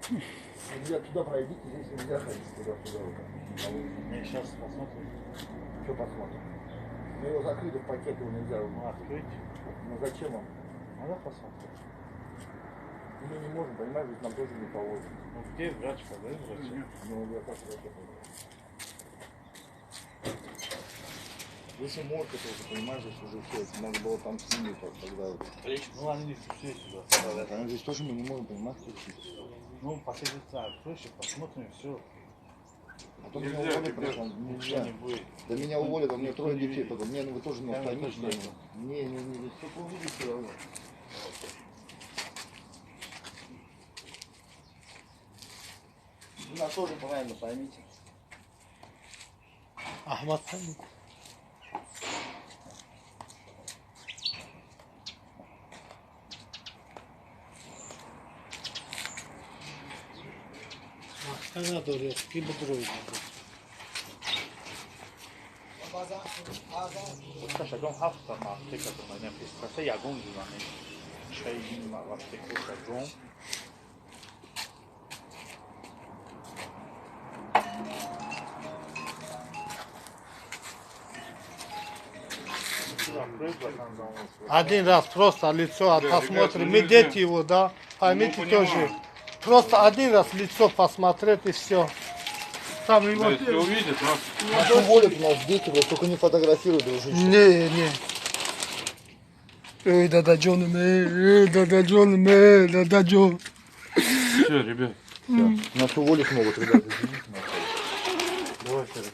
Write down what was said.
Нельзя туда пройдите, здесь нельзя ходить туда-сюда. Мы сейчас посмотрим. Что посмотрим? Ну его закрыли в пакет, его нельзя. Ну, открыть. Ну зачем вам? Надо посмотреть. Мы не можем, понимаешь, ведь нам тоже не положено. Ну где врач, подай врача. Ну я как врача пойду. Если морг это уже, понимаешь, здесь уже все, надо было там с ними тогда. Ну они не все сюда. А здесь тоже мы не можем, понимаешь, включить. Ну посидите, откройте, посмотрим, все. А то меня уволят, просто нельзя. Не будет. Да меня уволят, а у меня трое детей потом. Мне, ну вы тоже не Да, останетесь. тоже Не, здесь только увидите все равно. Вы нас тоже правильно поймите. Ahmet sen mi? Baksana doğru bir budur oynadı. Слушай, дом хавта ма тека до мене писка. Се ја гонги на мене. Шеј има ва теку са дом. Один раз просто лицо посмотрим. Мы дети его, да? Поймите тоже. Просто один раз лицо посмотреть и все. Там его... Если увидят, нас Нас уволят, у нас дети, вот только не фотографируют, дружище. Не. Ey dada canım dada canım dada canım. все, ребят. Нас уволить могут, ребята. Давай, сейчас,